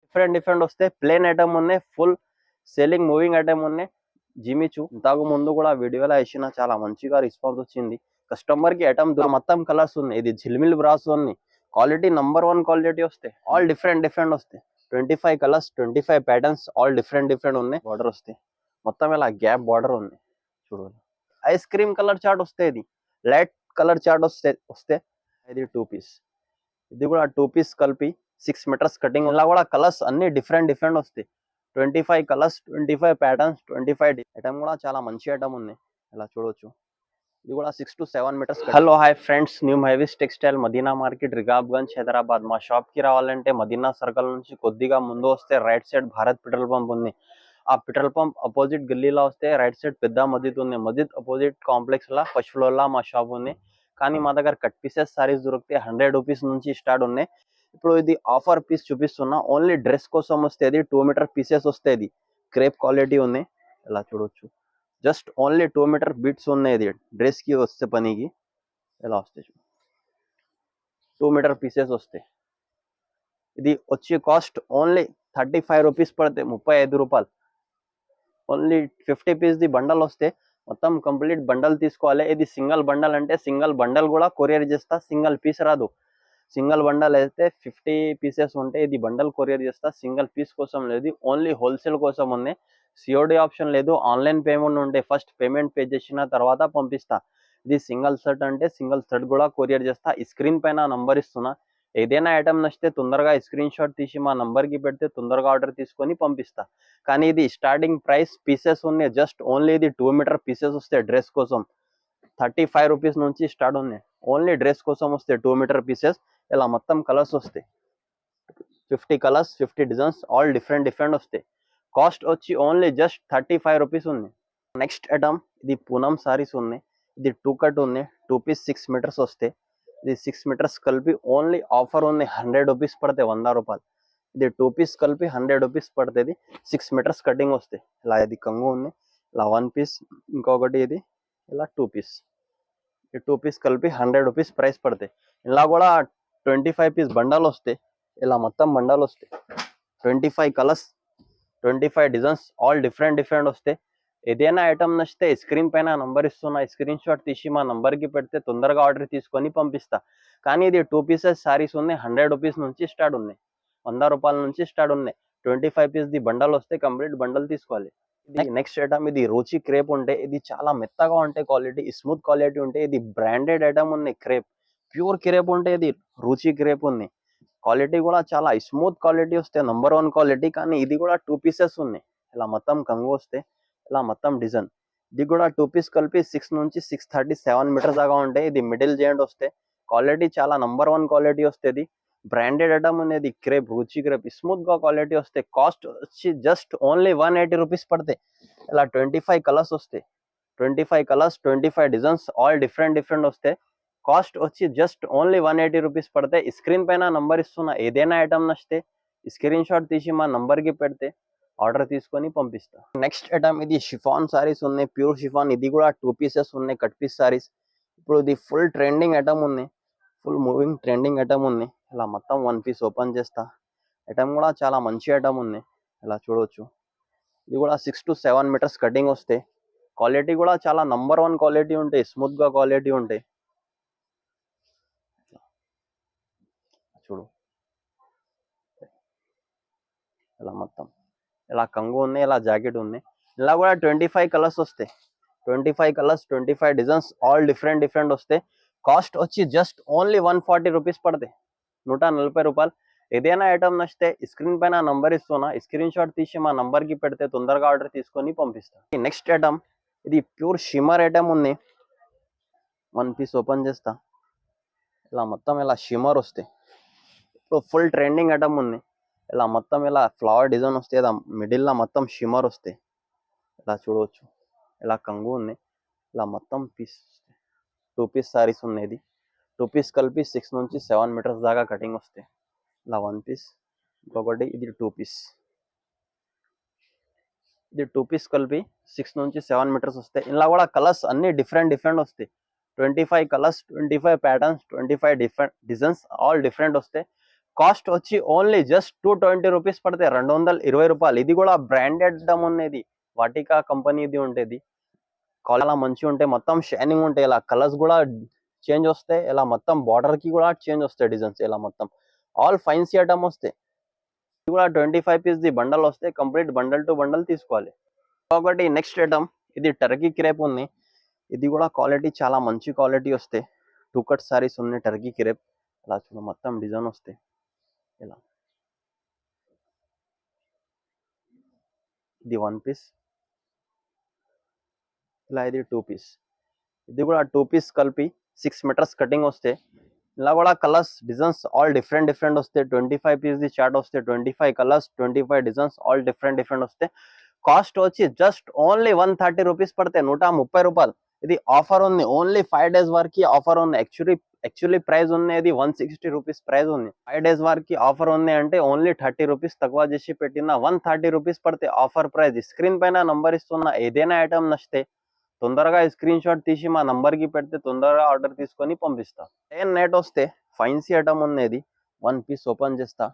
Different different వస్తాయి. Plane item ఉన్నాయి, full selling moving item ఉన్నాయి. జిమిచూ ఇంతకు ముందు కూడా వీడియోలో వేసిన చాలా మంచిగా రెస్పాన్స్ వచ్చింది. కస్టమర్ కి ఐటమ్ మొత్తం కలర్స్ ఉన్నాయి. ఇది జిల్మిల్ బ్రాస్ ఉంది. క్వాలిటీ నంబర్ 1 క్వాలిటీ వస్తాయి. ఆల్ డిఫరెంట్ డిఫరెంట్ వస్తాయి. 25 colours, 25 patterns, all different different ఉన్నాయి. బార్డర్ వస్తాయి మొత్తం ఇలా గ్యాప్ బార్డర్ ఉంది చూడండి. ఐస్ క్రీమ్ కలర్ చార్ట్ వస్తాయి. ఇది లైట్ కలర్ చార్ట్ వస్తే ఇది 2 పీస్. ఇది కూడా 2 పీస్ కలిపి 6 మీటర్స్ కటింగ్. ఇలా కూడా కలర్స్ అన్ని డిఫరెంట్ డిఫరెంట్ వస్తాయి. 25 కలర్స్, 25 ప్యాటర్న్స్, 25 ఐటమ్ కూడా చాలా మంచి ఐటమ్ ఉంది. ఇలా చూడొచ్చు. ఇది కూడా 6 to 7 metres. Hello hi friends, new హైవీస్ టెక్స్టైల్ మదీనా మార్కెట్ రికాబ్గంజ్ హైదరాబాద్. మా షాప్ కి రావాలంటే మదీనా సర్కిల్ నుంచి కొద్దిగా ముందు వస్తే right side Bharat petrol pump ఉంది. ఆ పెట్రోల్ పంప్ అపోజిట్ గల్లీలో వస్తే రైట్ సైడ్ పెద్ద మస్జిద్ ఉంది. మస్జిద్ అపోజిట్ కాంప్లెక్స్ లా ఫస్ట్ ఫ్లోర్ లా మా షాప్ ఉంది. కానీ మా దగ్గర కట్ పీసెస్ సారీస్ దొరికితే 100 రూపీస్ నుంచి స్టార్ట్ ఉన్నాయి. ఇప్పుడు ఇది ఆఫర్ పీస్ చూపిస్తున్నా. ఓన్లీ డ్రెస్ కోసం వస్తేది 2 మీటర్ పీసెస్ వస్తాయి. క్రేప్ క్వాలిటీ ఉంది. ఇలా చూడొచ్చు. జస్ట్ ఓన్లీ 2 మీటర్ బీట్స్ ఉన్నాయి. ఇది డ్రెస్ కి వస్తే పనికి ఎలా వస్తాయి. 2 మీటర్ పీసెస్ వస్తాయి. ఇది వచ్చి కాస్ట్ ఓన్లీ 35 రూపీస్ పడితే 35 రూపాయలు. ఓన్లీ 50 పీస్ ది బండల్ వస్తే మొత్తం కంప్లీట్ బండల్ తీసుకోవాలి. ఇది సింగిల్ బండల్ అంటే సింగిల్ బండల్ కూడా కొరియర్ చేస్తా. సింగిల్ పీస్ రాదు. సింగిల్ బండల్ అయితే 50 పీసెస్ ఉంటే ఇది బండల్ కొరియర్ చేస్తా. సింగిల్ పీస్ కోసం లేదు, ఓన్లీ హోల్సేల్ కోసం ఉంది. సిఓడి ఆప్షన్ లేదు. ఆన్లైన్ పేమెంట్ ఉంటే ఫస్ట్ పేమెంట్ పే చేసిన తర్వాత పంపిస్తా. ఇది సింగిల్ షర్ట్ అంటే సింగిల్ షర్ట్ కూడా కొరియర్ చేస్తా. స్క్రీన్ పైన నంబర్ ఇస్తున్నా. ఏదైనా ఐటమ్ నచ్చితే తొందరగా స్క్రీన్ షాట్ తీసి మా నంబర్కి పెడితే తొందరగా ఆర్డర్ తీసుకొని పంపిస్తా. కానీ ఇది స్టార్టింగ్ ప్రైస్ పీసెస్ ఉన్నాయి. జస్ట్ ఓన్లీ ఇది 2 మీటర్ పీసెస్ వస్తాయి. డ్రెస్ కోసం 35 రూపీస్ నుంచి స్టార్ట్ ఉన్నాయి. ఓన్లీ డ్రెస్ కోసం వస్తే 2 మీటర్ పీసెస్. ఇలా మొత్తం కలర్స్ వస్తాయి. 50 colours, 50 designs, all different different వస్తాయి. కాస్ట్ వచ్చి ఓన్లీ జస్ట్ 35 రూపీస్ ఉంది. నెక్స్ట్ ఐటమ్ ఇది పూనం సారీస్ ఉన్నాయి. ఇది 2 కట్ ఉంది. 2 పీస్ 6 మీటర్స్ వస్తాయి. ఇది 6 మీటర్స్ కలిపి ఓన్లీ ఆఫర్ ఉంది. 100 రూపీస్ పడితే 100 రూపాయలు. ఇది 2 పీస్ కలిపి 100 రూపీస్ పడుతుంది. 6 మీటర్స్ కటింగ్ వస్తాయి. ఇలా ఇది కంగు ఉంది. ఇలా 1 పీస్, ఇంకొకటి ఇది ఇలా 2 పీస్. ఈ 2 పీస్ కలిపి 100 రూపీస్ ప్రైస్ పడతాయి. ఇలా కూడా 25 పీస్ బండల్ వస్తాయి. ఇలా మొత్తం బండల్ వస్తాయి. 25 colours, 25 designs, all different different వస్తాయి. ఏదైనా ఐటమ్ నచ్చితే స్క్రీన్ పైన నంబర్ ఇస్తున్నా. స్క్రీన్ షాట్ తీసి మా నంబర్కి పెడితే తొందరగా ఆర్డర్ తీసుకొని పంపిస్తా. కానీ ఇది 2 పీసెస్ సారీస్ ఉన్నాయి. 100 రూపీస్ నుంచి స్టార్ట్ ఉన్నాయి. 100 రూపాయల నుంచి స్టార్ట్ ఉన్నాయి. 25 పీస్ ది బండల్ వస్తే కంప్లీట్ బండల్ తీసుకోవాలి. ఇది నెక్స్ట్ ఐటమ్ ఇది రుచి క్రేప్ ఉంటే ఇది చాలా మెత్తగా ఉంటే క్వాలిటీ, స్మూత్ క్వాలిటీ ఉంటే ఇది బ్రాండెడ్ ఐటమ్ ఉంది. క్రేప్ ప్యూర్ క్రేప్ ఉంటే ఇది రుచి క్రేప్ ఉంది. క్వాలిటీ కూడా చాలా స్మూత్ క్వాలిటీ వస్తే నంబర్ 1 క్వాలిటీ. కానీ ఇది కూడా 2 పీసెస్ ఉన్నాయి. ఇలా మొత్తం కంగు వస్తే ఇలా మొత్తం డిజైన్. ఇది కూడా 2 పీస్ కలిపి 6 నుంచి 637 మీటర్స్ దాకా ఉంటాయి. ఇది మిడిల్ జాయింట్ వస్తే క్వాలిటీ చాలా నంబర్ 1 క్వాలిటీ వస్తుంది. బ్రాండెడ్ ఐటమ్ అనేది క్రేప్, రుచి క్రేప్, స్మూత్ గా క్వాలిటీ వస్తే కాస్ట్ వచ్చి జస్ట్ ఓన్లీ 180 రూపీస్ పడతాయి. ఇలా 25 కలర్స్ వస్తాయి. 25 colours, 25 designs, all different different వస్తాయి. కాస్ట్ వచ్చి జస్ట్ ఓన్లీ 180 రూపీస్ పడతాయి. స్క్రీన్ పైన నంబర్ ఇస్తున్నా. ఏదైనా ఐటమ్ నచ్చితే స్క్రీన్ షాట్ తీసి మా నంబర్కి పెడితే ఆర్డర్ తీసుకొని పంపిస్తా. నెక్స్ట్ ఐటమ్ ఇది షిఫాన్ సారీస్ ఉన్నాయి. Pure chiffon. ఇది కూడా 2 పీసెస్ ఉన్నాయి. Cut piece saris. ఇప్పుడు ఇది ఫుల్ ట్రెండింగ్ ఐటమ్ ఉంది. ఫుల్ మూవింగ్ ట్రెండింగ్ ఐటమ్ ఉంది. ఇలా మొత్తం 1 పీస్ ఓపెన్ చేస్తా. ఐటమ్ కూడా చాలా మంచి ఐటమ్ ఉంది. ఇలా చూడవచ్చు. ఇది కూడా 6 to 7 మీటర్స్ కటింగ్ వస్తాయి. క్వాలిటీ కూడా చాలా నంబర్ 1 క్వాలిటీ ఉంటాయి. స్మూత్ గా క్వాలిటీ ఉంటాయి. చూడు ఇలా మొత్తం ఇలా కంగు ఉంది. ఇలా జాకెట్ ఉంది. ఇలా కూడా 25 కలర్స్ వస్తాయి. 25 colours, 25 designs, all different different వస్తాయి. కాస్ట్ వచ్చి జస్ట్ ఓన్లీ 140 రూపీస్ పడతాయి. 140 రూపాయలు. ఏదైనా ఐటమ్ నచ్చితే స్క్రీన్ పైన నంబర్ ఇస్తున్నా. స్క్రీన్ షాట్ తీసి మా నంబర్కి పెడితే తొందరగా ఆర్డర్ తీసుకొని పంపిస్తా. నెక్స్ట్ ఐటమ్ ఇది ప్యూర్ షిమ్మర్ ఐటమ్ ఉంది. 1 పీస్ ఓపెన్ చేస్తా. ఇలా మొత్తం ఇలా షిమ్మర్ వస్తాయి. ఇప్పుడు ఫుల్ ట్రెండింగ్ ఐటమ్ ఉంది. ఇలా మొత్తం ఇలా ఫ్లవర్ డిజైన్ వస్తాయి. ఇలా మిడిల్లో మొత్తం షిమ్మర్ వస్తాయి. ఇలా చూడవచ్చు. ఇలా కంగు ఉంది. ఇలా మొత్తం పీస్ 2 పీస్ సారీస్ ఉన్నాయి. 2 పీస్ కలిపి 6 నుంచి 7 మీటర్స్ దాకా కటింగ్ వస్తాయి. ఇలా 1 పీస్, ఇంకొకటి ఇది 2 పీస్. ఇది 2 పీస్ కలిపి 6 నుంచి 7 మీటర్స్ వస్తాయి. ఇలా కూడా కలర్స్ అన్ని డిఫరెంట్ డిఫరెంట్ వస్తాయి. 25 colours, 25 patterns, 25 different designs, all different వస్తాయి. కాస్ట్ వచ్చి ఓన్లీ జస్ట్ 220 రూపీస్ పడతాయి, 220 రూపాయలు. ఇది కూడా బ్రాండెడ్ డమ్ ఉన్నది, వాటికా కంపెనీది ఉండేది. చాలా మంచిగా ఉంటాయి, మొత్తం షైనింగ్ ఉంటాయి. ఇలా కలర్స్ కూడా చేంజ్ వస్తాయి, ఇలా మొత్తం బార్డర్ కి కూడా చేంజ్ వస్తాయి డిజైన్స్. ఇలా మొత్తం ఆల్ ఫైన్సీ ఐటమ్ వస్తాయి. ఇది కూడా 25 పీస్ ది బండల్ వస్తాయి, కంప్లీట్ బండల్ టు బండల్ తీసుకోవాలి. ఒకటి నెక్స్ట్ ఐటమ్, ఇది టర్కీ క్రేప్ ఉంది. ఇది కూడా క్వాలిటీ చాలా మంచి క్వాలిటీ వస్తాయి. 2 కట్ సారీస్ ఉన్నాయి టర్కీ క్రేప్. ఇలా చూడ మొత్తం డిజైన్ వస్తాయి. ఇలా ఇది 1 పీస్, ఇలా ఇది 2 పీస్. ఇది కూడా 2 పీస్ కలిపి 6 మీటర్స్ కటింగ్ వస్తాయి. ఇలా కూడా కలర్స్ డిజైన్స్ ఆల్ డిఫరెంట్ వస్తాయి. 25 పీస్ ది చార్ట్ వస్తాయి, 25 కలర్స్, 25 డిజైన్స్ ఆల్ డిఫరెంట్ వస్తాయి. కాస్ట్ వచ్చి జస్ట్ ఓన్లీ 130 రూపీస్ పడతాయి, 130 రూపాయలు. ఇది ఆఫర్ ఉంది, ఓన్లీ 5 డేస్ వరకు ఆఫర్ ఉంది. యాక్చువల్లీ ప్రైస్ ఉన్నది 160 రూపీస్ ప్రైస్ ఉంది. 5 డేస్ వరకు ఆఫర్ ఉంది అంటే ఓన్లీ 30 రూపీస్ తక్కువ చేసి పెట్టిన 130 రూపీస్ పడతాయి ఆఫర్ ప్రైస్. స్క్రీన్ పైన నంబర్ ఇస్తున్న, ఏదైనా ఐటమ్ నచ్చితే తొందరగా స్క్రీన్ షాట్ తీసి మా నంబర్ కి పెడితే తొందరగా ఆర్డర్ తీసుకొని పంపిస్తా. ప్లేన్ నెట్ వస్తే ఫైన్సీ ఐటమ్ ఉన్నది, 1 పీస్ ఓపెన్ చేస్తా.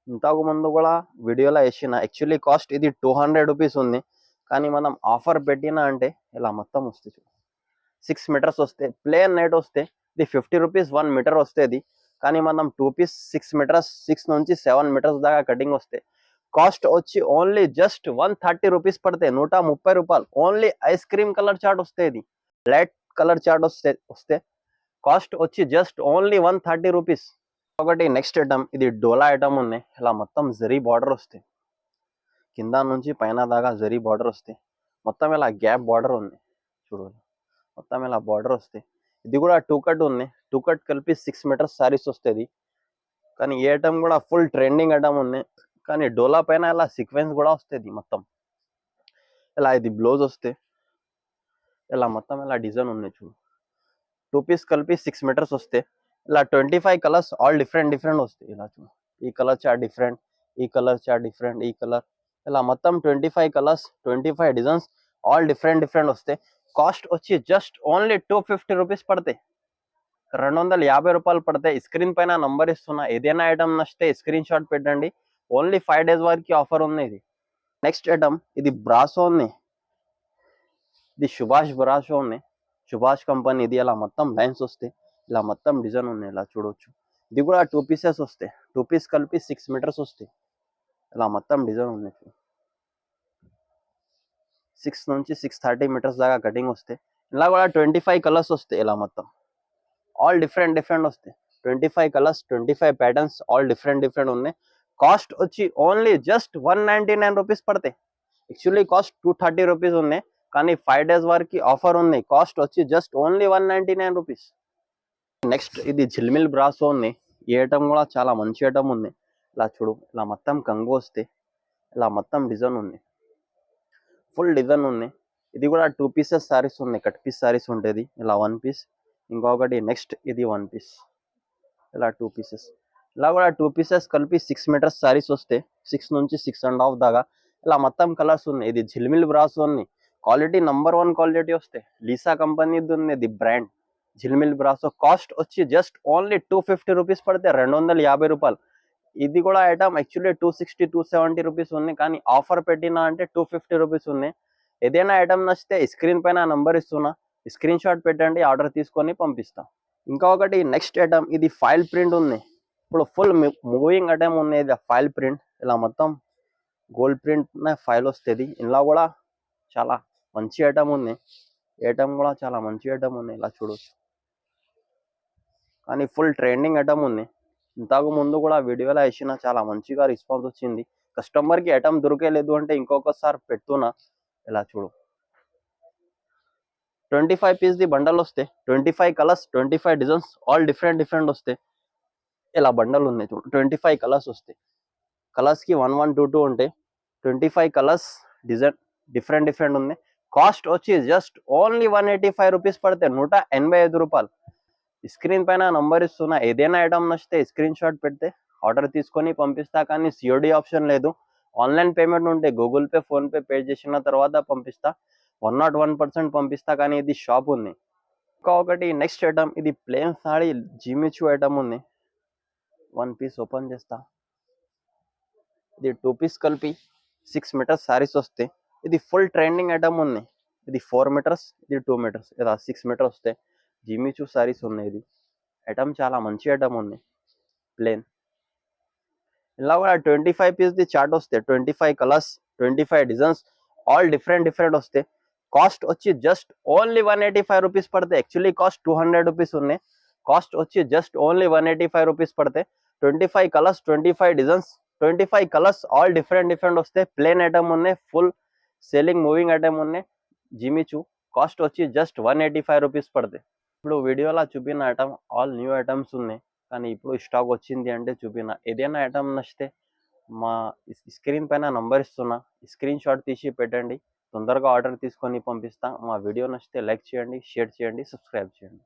ఇంతకు ముందు కూడా వీడియోలో వేసిన, యాక్చువల్లీ కాస్ట్ ఇది 200 రూపీస్ ఉంది, కానీ మనం ఆఫర్ పెట్టినా అంటే ఇలా మొత్తం వస్తుంది. 6 మీటర్స్ వస్తే ప్లేన్ నెట్ వస్తే ఇది 50 రూపీస్ 1 మీటర్ వస్తుంది, కానీ మనం 2 పీస్ 6 మీటర్స్, 6 నుంచి 7 మీటర్స్ దాకా కటింగ్ వస్తే కాస్ట్ వచ్చి ఓన్లీ జస్ట్ 130 రూపీస్ పడతాయి, 130 రూపాయలు. Only ice cream colour chart వస్తే, ఇది లైట్ కలర్ చార్ట్ వస్తే కాస్ట్ వచ్చి జస్ట్ ఓన్లీ 130 రూపీస్. ఒకటి నెక్స్ట్ ఐటమ్, ఇది డోలా ఐటమ్ ఉన్నాయి. ఇలా మొత్తం జరీ బార్డర్ వస్తాయి, కింద నుంచి పైన దాకా జరీ బార్డర్ వస్తాయి. మొత్తం ఇలా గ్యాప్ బార్డర్ ఉంది చూడాలి, మొత్తం ఇలా బార్డర్ వస్తాయి. ఇది కూడా 2 కట్ ఉంది, 2 కట్ కలిపి 6 మీటర్స్ సారీస్ వస్తుంది. కానీ ఈ ఐటమ్ కూడా ఫుల్ ట్రెండింగ్ ఐటమ్ ఉంది. కానీ డోలా పైన ఇలా సీక్వెన్స్ కూడా వస్తుంది మొత్తం. ఇలా ఇది బ్లౌజ్ వస్తే ఇలా మొత్తం ఇలా డిజైన్ ఉంది చూడు. 2 పీస్ కలిపి 6 మీటర్స్ వస్తే ఇలా 25 కలర్స్ ఆల్ డిఫరెంట్ వస్తాయి. ఇలా చూడు, ఈ కలర్ చార్ట్ డిఫరెంట్, ఈ కలర్ చార్ట్ డిఫరెంట్, ఈ కలర్, ఇలా మొత్తం 25 కలర్స్, 25 డిజైన్స్ ఆల్ డిఫరెంట్ వస్తాయి. కాస్ట్ వచ్చి జస్ట్ ఓన్లీ 250 రూపీస్ పడతాయి, 250 రూపాయలు పడతాయి. స్క్రీన్ పైన నంబర్ ఇస్తున్నా, ఏదైనా ఐటమ్ నచ్చితే స్క్రీన్ షాట్ పెట్టండి. ఓన్లీ 5 డేస్ వరకు ఆఫర్ ఉంది. ఇది నెక్స్ట్ ఐటమ్, ఇది బ్రాసో ఉంది. ఇది సుభాష్ బ్రాసో ఉంది, సుభాష్ కంపెనీ. ఇది ఇలా మొత్తం లైన్స్ వస్తాయి, ఇలా మొత్తం డిజైన్ ఉన్నాయి, ఇలా చూడవచ్చు. ఇది కూడా 2 పీసెస్ వస్తాయి, 2 పీస్ కలిపి 6 మీటర్స్ వస్తాయి. ఇలా మొత్తం డిజైన్ ఉన్నాయి, 6 నుంచి 630 మీటర్స్ దాకా కటింగ్ వస్తాయి. ఇలా కూడా 25 కలర్స్ వస్తాయి. ఇలా మొత్తం ఆల్ డిఫరెంట్ వస్తాయి. 25 కలర్స్, 25 ప్యాటర్న్స్ ఆల్ డిఫరెంట్ ఉన్నాయి. కాస్ట్ వచ్చి ఓన్లీ జస్ట్ 199 రూపీస్ పడతాయి. యాక్చువల్లీ కాస్ట్ 230 రూపీస్ ఉన్నాయి, కానీ 5 డేస్ వరకు ఆఫర్ ఉంది. కాస్ట్ వచ్చి జస్ట్ ఓన్లీ 199 రూపీస్. నెక్స్ట్, ఇది జిల్మిల్ బ్రాసో ఉంది. ఈ ఐటమ్ కూడా చాలా మంచి ఐటమ్ ఉంది. ఇలా చూడు, ఇలా మొత్తం కంగు వస్తే ఇలా మొత్తం డిజైన్ ఉంది, ఫుల్ డిజైన్ ఉంది. ఇది కూడా 2 పీసెస్ సారీస్ ఉన్నాయి, కట్ పీస్ సారీస్ ఉంటుంది. ఇలా 1 పీస్, ఇంకొకటి నెక్స్ట్ ఇది 1 పీస్, ఇలా 2 పీసెస్. ఇలా కూడా 2 పీసెస్ కలిపి 6 మీటర్స్ సారీస్ వస్తే 6 నుంచి 6.5 దాకా ఇలా మొత్తం కలర్స్ ఉన్నాయి. ఇది జిల్మిల్ బ్రాసో ఉంది, క్వాలిటీ నంబర్ 1 క్వాలిటీ వస్తాయి. లీసా కంపెనీది ఉంది ఇది బ్రాండ్, జిల్మిల్ బ్రాసో. కాస్ట్ వచ్చి జస్ట్ ఓన్లీ 250 రూపీస్ పడితే, 250 రూపాయలు. ఇది కూడా ఐటమ్ యాక్చువల్లీ 260 270 రూపీస్ ఉంది, కానీ ఆఫర్ పెట్టినా అంటే 250 రూపీస్ ఉంది. ఏదైనా ఐటమ్ నచ్చితే స్క్రీన్ పైన నంబర్ ఇస్తున్నా, స్క్రీన్ షాట్ పెట్టండి, ఆర్డర్ తీసుకొని పంపిస్తాం. ఇంకొకటి నెక్స్ట్ ఐటమ్, ఇది ఫైల్ ప్రింట్ ఉంది. ఇప్పుడు ఫుల్ మూవింగ్ ఐటమ్ ఉంది, ఇది ఫైల్ ప్రింట్. ఇలా మొత్తం గోల్డ్ ప్రింట్ ఫైల్ వస్తుంది. ఇలా కూడా చాలా మంచి ఐటమ్ ఉంది, ఐటమ్ కూడా చాలా మంచి ఐటమ్ ఉంది, ఇలా చూడవచ్చు. కానీ ఫుల్ ట్రెండింగ్ ఐటమ్ ఉంది. ఇంతకు ముందు కూడా వీడియోలో వేసిన, చాలా మంచిగా రెస్పాన్స్ వచ్చింది. కస్టమర్కి ఐటమ్ దొరికేలేదు అంటే ఇంకొకసారి పెడుతున్నా. ఇలా చూడు, 25 పీస్ ది బండల్ వస్తే 25 కలర్స్, 25 డిజైన్స్ ఆల్ డిఫరెంట్ వస్తాయి. ఇలా బండల్ ఉన్నాయి చూడు, 25 కలర్స్ వస్తాయి. కలర్స్కి 1 1 2 2 ఉంటాయి. 25 కలర్స్, డిజైన్ డిఫరెంట్ ఉంది. కాస్ట్ వచ్చి జస్ట్ ఓన్లీ 185 రూపీస్ పడితే, 185 రూపాయలు. స్క్రీన్ పైన నంబర్ ఇస్తున్నా, ఏదైనా ఐటమ్ నచ్చితే స్క్రీన్ షాట్ పెడితే ఆర్డర్ తీసుకొని పంపిస్తా. కానీ సిఓడి ఆప్షన్ లేదు, ఆన్లైన్ పేమెంట్ ఉంటే గూగుల్ పే, ఫోన్పే పే చేసిన తర్వాత పంపిస్తా. 101% పంపిస్తా, కానీ ఇది షాప్ ఉంది. ఇంకొకటి నెక్స్ట్ ఐటమ్, ఇది ప్లేన్ సారీ జిమిచూ ఐటమ్ ఉంది. వన్ పీస్ ఓపెన్ చేస్తా. ఇది 2 పీస్ కలిపి 6 మీటర్స్ శారీస్ వస్తాయి. ఇది ఫుల్ ట్రెండింగ్ ఐటమ్ ఉంది. ఇది 4 మీటర్స్, ఇది 2 మీటర్స్, ఇలా 6 మీటర్స్ వస్తాయి. జిమ్మిచూ శారీస్ ఉన్నాయి. ఇది ఐటమ్ చాలా మంచి ఐటమ్ ఉంది. ప్లేన్ ఇలా కూడా 25 పీస్ది చార్ట్ వస్తాయి. 25 కలర్స్, 25 డిజైన్స్, ఆల్ డిఫరెంట్ వస్తాయి. కాస్ట్ వచ్చి జస్ట్ ఓన్లీ 185 రూపీస్ పడతాయి. యాక్చువల్లీ కాస్ట్ 200 రూపీస్ ఉన్నాయి. కాస్ట్ వచ్చి జస్ట్ ఓన్లీ 185 రూపీస్ పడతాయి. 25 colours, 25 designs, 25 colours, all different వస్తాయి. ప్లేన్ ఐటమ్ ఉన్నాయి. ఫుల్ సేలింగ్ మూవింగ్ ఐటమ్ ఉన్నాయి. జిమ్మిచూ కాస్ట్ వచ్చి జస్ట్ 185 రూపీస్ పడతాయి. ఇప్పుడు వీడియోలో చూపిన ఐటమ్ ఆల్ న్యూ ఐటమ్స్ ఉన్నాయి. కానీ ఇప్పుడు స్టాక్ వచ్చింది అంటే చూపిన. ఏదైనా ఐటమ్ నచ్చితే మా స్క్రీన్ పైన నంబర్ ఇస్తున్నా, స్క్రీన్ షాట్ తీసి పెట్టండి. తొందరగా ఆర్డర్ తీసుకొని పంపిస్తా. మా వీడియో నచ్చితే లైక్ చేయండి, షేర్ చేయండి, సబ్స్క్రైబ్ చేయండి.